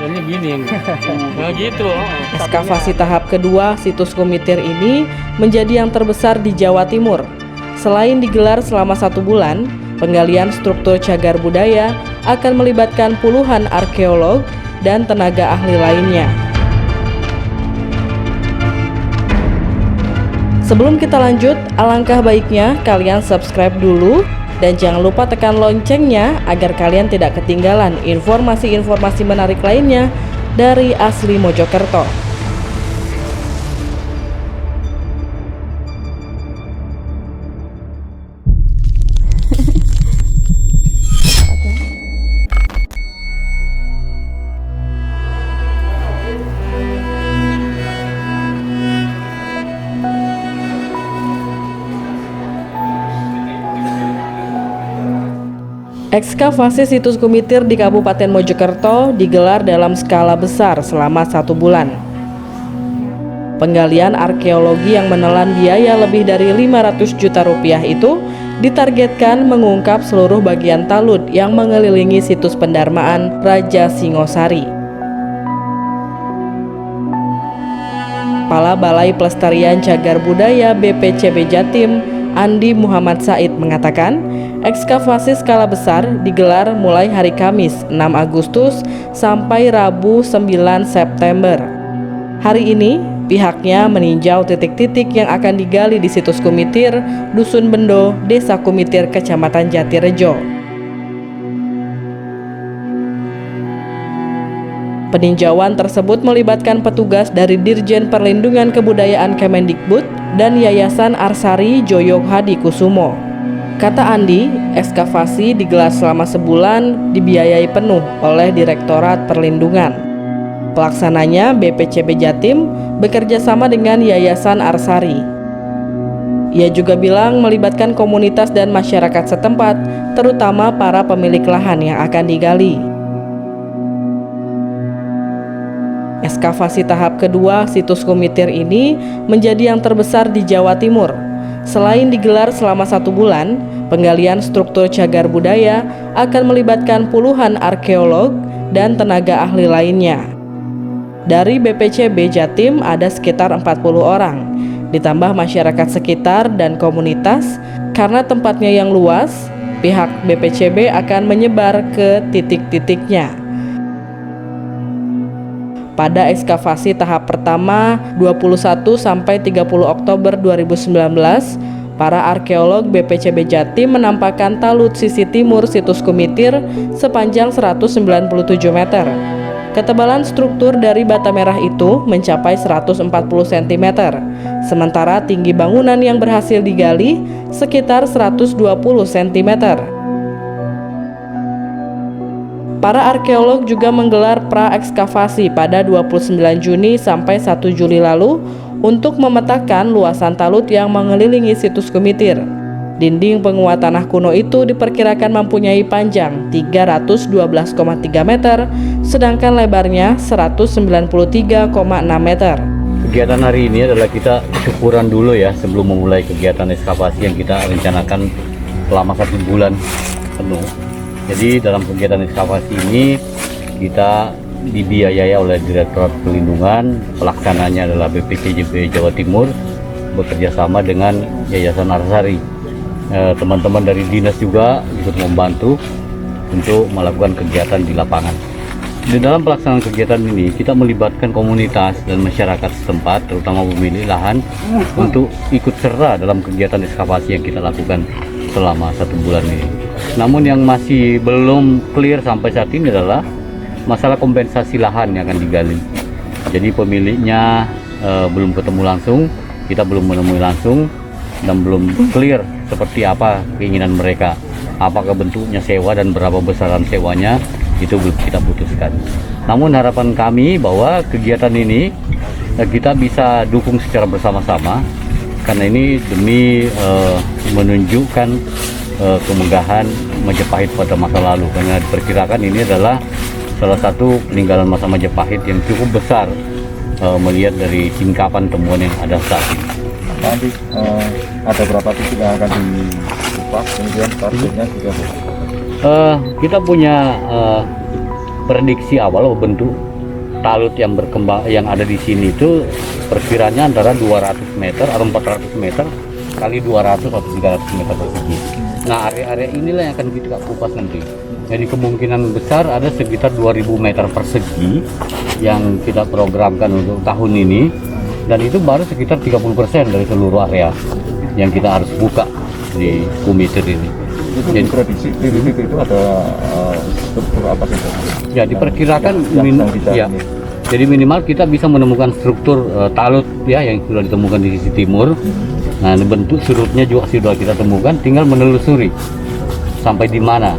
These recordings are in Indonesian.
Ini gini. Nah gitu. Ekskavasi tahap kedua situs Kumitir ini menjadi yang terbesar di Jawa Timur. Selain digelar selama 1 bulan, penggalian struktur cagar budaya akan melibatkan puluhan arkeolog dan tenaga ahli lainnya. Sebelum kita lanjut, alangkah baiknya kalian subscribe dulu dan jangan lupa tekan loncengnya agar kalian tidak ketinggalan informasi-informasi menarik lainnya dari Asli Mojokerto. Ekskavasi situs Kumitir di Kabupaten Mojokerto digelar dalam skala besar selama 1 bulan. Penggalian arkeologi yang menelan biaya lebih dari 500 juta rupiah itu ditargetkan mengungkap seluruh bagian talut yang mengelilingi situs pendarmaan Raja Singosari. Kepala Balai Pelestarian Cagar Budaya BPCB Jatim, Andi Muhammad Said mengatakan, ekskavasi skala besar digelar mulai hari Kamis 6 Agustus sampai Rabu 9 September. Hari ini, pihaknya meninjau titik-titik yang akan digali di situs Kumitir, Dusun Bendo, Desa Kumitir, Kecamatan Jatirejo. Peninjauan tersebut melibatkan petugas dari Dirjen Perlindungan Kebudayaan Kemendikbud dan Yayasan Arsari Joyo Hadi Kusumo. Kata Andi, ekskavasi digelar selama sebulan dibiayai penuh oleh Direktorat Perlindungan. Pelaksananya BPCB Jatim bekerja sama dengan Yayasan Arsari. Ia juga bilang melibatkan komunitas dan masyarakat setempat, terutama para pemilik lahan yang akan digali. Ekskavasi tahap kedua situs Kumitir ini menjadi yang terbesar di Jawa Timur. Selain digelar selama 1 bulan, penggalian struktur cagar budaya akan melibatkan puluhan arkeolog dan tenaga ahli lainnya. Dari BPCB Jatim ada sekitar 40 orang, ditambah masyarakat sekitar dan komunitas. Karena tempatnya yang luas, pihak BPCB akan menyebar ke titik-titiknya. Pada ekskavasi tahap pertama 21 sampai 30 Oktober 2019, para arkeolog BPCB Jatim menampakkan talut sisi timur situs Kumitir sepanjang 197 meter. Ketebalan struktur dari bata merah itu mencapai 140 cm, sementara tinggi bangunan yang berhasil digali sekitar 120 cm. Para arkeolog juga menggelar pra-ekskavasi pada 29 Juni sampai 1 Juli lalu untuk memetakan luasan talut yang mengelilingi situs Kumitir. Dinding penguat tanah kuno itu diperkirakan mempunyai panjang 312,3 meter, sedangkan lebarnya 193,6 meter. Kegiatan hari ini adalah kita syukuran dulu ya sebelum memulai kegiatan ekskavasi yang kita rencanakan selama 1 bulan penuh. Jadi dalam kegiatan ekskavasi ini kita dibiayai oleh Direktorat Perlindungan, pelaksananya adalah BPCB Jawa Timur bekerja sama dengan Yayasan Arsari. Teman-teman dari dinas juga ikut membantu untuk melakukan kegiatan di lapangan. Di dalam pelaksanaan kegiatan ini kita melibatkan komunitas dan masyarakat setempat, terutama pemilik lahan, untuk ikut serta dalam kegiatan ekskavasi yang kita lakukan selama 1 bulan ini. Namun yang masih belum clear sampai saat ini adalah masalah kompensasi lahan yang akan digali. Jadi pemiliknya belum ketemu langsung, kita belum menemui langsung, dan belum clear seperti apa keinginan mereka. Apakah bentuknya sewa dan berapa besaran sewanya, itu belum kita putuskan. Namun harapan kami bahwa kegiatan ini kita bisa dukung secara bersama-sama, karena ini demi menunjukkan kemegahan Majapahit pada masa lalu, karena diperkirakan ini adalah salah satu peninggalan masa Majapahit yang cukup besar melihat dari tingkapan temuan yang ada saat ini. Nanti ada berapa titik yang akan dikupas, kemudian targetnya juga kita punya prediksi awal bentuk talut yang berkembang yang ada di sini itu perkiranya antara 200 meter atau 400 meter kali 200 atau 300 meter persegi. Nah, area-area inilah yang akan kita kupas nanti. Jadi kemungkinan besar ada sekitar 2000 meter persegi yang kita programkan untuk tahun ini, dan itu baru sekitar 30% dari seluruh area yang kita harus buka di Skumiter ini. Itu Jadi prediksi di titik itu ada struktur apa sih? ya diperkirakan yang bisa ya. ini. Jadi minimal kita bisa menemukan struktur talut ya yang sudah ditemukan di sisi timur. Nah, bentuk surutnya juga sudah kita temukan, tinggal menelusuri sampai di mana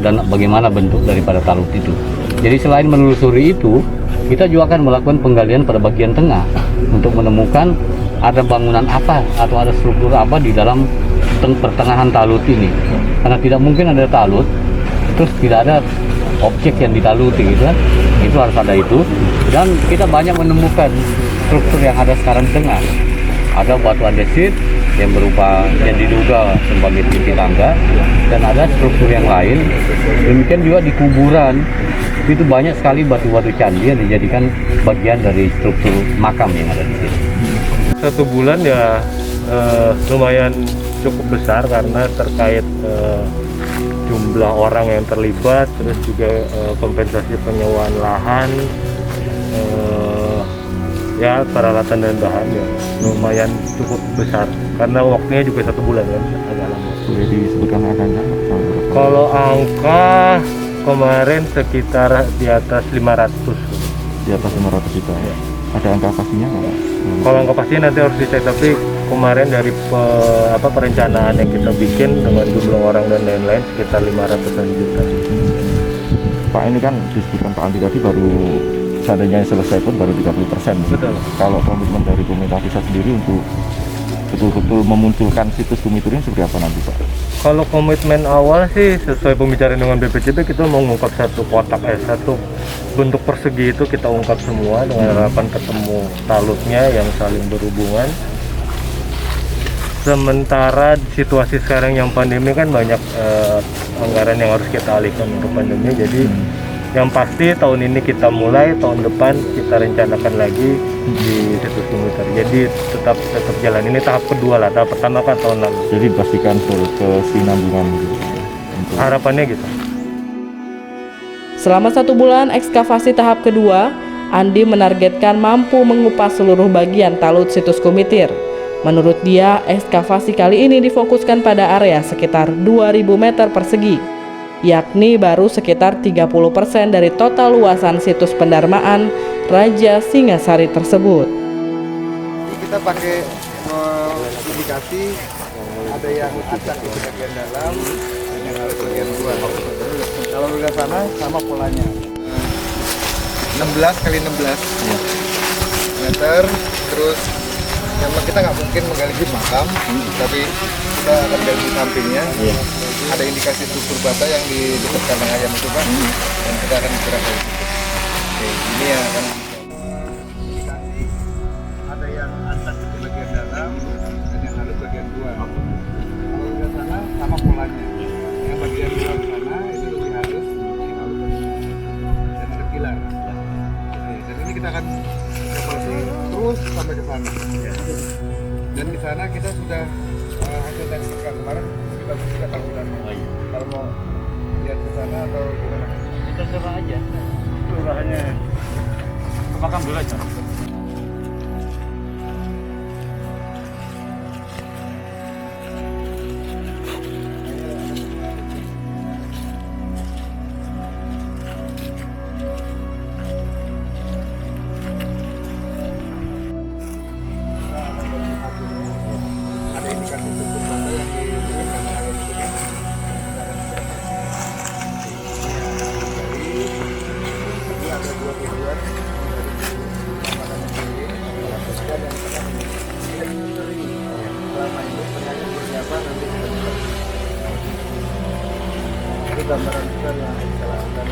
dan bagaimana bentuk daripada talut itu. Jadi selain menelusuri itu, kita juga akan melakukan penggalian pada bagian tengah untuk menemukan ada bangunan apa atau ada struktur apa di dalam pertengahan talut ini. Karena tidak mungkin ada talut terus tidak ada objek yang ditaluti gitu kan. Itu harus ada itu, dan kita banyak menemukan struktur yang ada sekarang di tengah. Ada batu andesit yang berupa yang diduga sebagai titik tangga, dan ada struktur yang lain. Demikian juga di kuburan itu banyak sekali batu-batu candi yang dijadikan bagian dari struktur makam yang ada di sini. 1 bulan ya lumayan cukup besar karena terkait jumlah orang yang terlibat, terus juga kompensasi penyewaan lahan, ya peralatan dan bahan ya lumayan cukup besar karena waktunya juga 1 bulan kan, agak lama. Boleh disebutkan angkanya? Kalau angka kemarin sekitar di atas 500. Di atas 500 juta ya. Ada angka pastinya nggak? Kalau angka pasti nanti harus dicek, tapi kemarin dari perencanaan yang kita bikin dengan jumlah orang dan lain-lain sekitar 500-an juta. Pak, ini kan disebutkan Pak Andi tadi baru seandainya selesai pun baru 30%. Betul. Kalau komitmen dari pemerintah pusat sendiri untuk betul-betul memunculkan situs Skumiter ini seperti apa nanti Pak? Kalau komitmen awal sih sesuai pembicaraan dengan BPJB, kita mau mengungkap satu bentuk persegi itu kita ungkap semua dengan harapan ketemu talutnya yang saling berhubungan. Sementara situasi sekarang yang pandemi kan banyak anggaran yang harus kita alihkan untuk pandemi. Jadi yang pasti tahun ini kita mulai, tahun depan kita rencanakan lagi di situs Skumiter. Jadi tetap jalan, ini tahap kedua lah. Tahap pertama kan tahun lalu. Jadi pastikan kesinambungan gitu. Harapannya gitu. Selama 1 bulan ekskavasi tahap kedua, Andi menargetkan mampu mengupas seluruh bagian talut situs Skumiter. Menurut dia, ekskavasi kali ini difokuskan pada area sekitar 2000 meter persegi, yakni baru sekitar 30% dari total luasan situs pendarmaan Raja Singasari tersebut. Kita pakai indikasi ada yang acak di bagian dalam dan yang harus bagian luar. Kalau udah sana sama polanya 16 kali 16 meter. Terus yang kita nggak mungkin menggali di makam, tapi kita akan gali di sampingnya. Ada indikasi struktur bata yang di dekat kandang ayam itu Pak, dan kita akan gerakkan itu. Oke, ini yang akan indikasi ada yang acak di bagian dalam dan yang harus bagian luar. Kalau udah sana sama polanya. Yang bagian luar sana itu lebih halus, dan ada pilar. Oke, dan ini kita akan evaluasi terus sampai ke sana. Dan di sana kita sudah hasil tes kemarin kita bisa tampilannya. Kalau mau lihat ke sana atau gimana? Kita serah aja. Kelurahannya ke makam dulu aja. Ada indikasi struktur bata yang di dekat kandang ayam itu kan. Jadi ada 2 tujuan dari makanan ini, dan kita akan mengikuti selama ini pertanyaan bersiapa nanti kita bisa. Itu gambaran kita yang kita lakukan.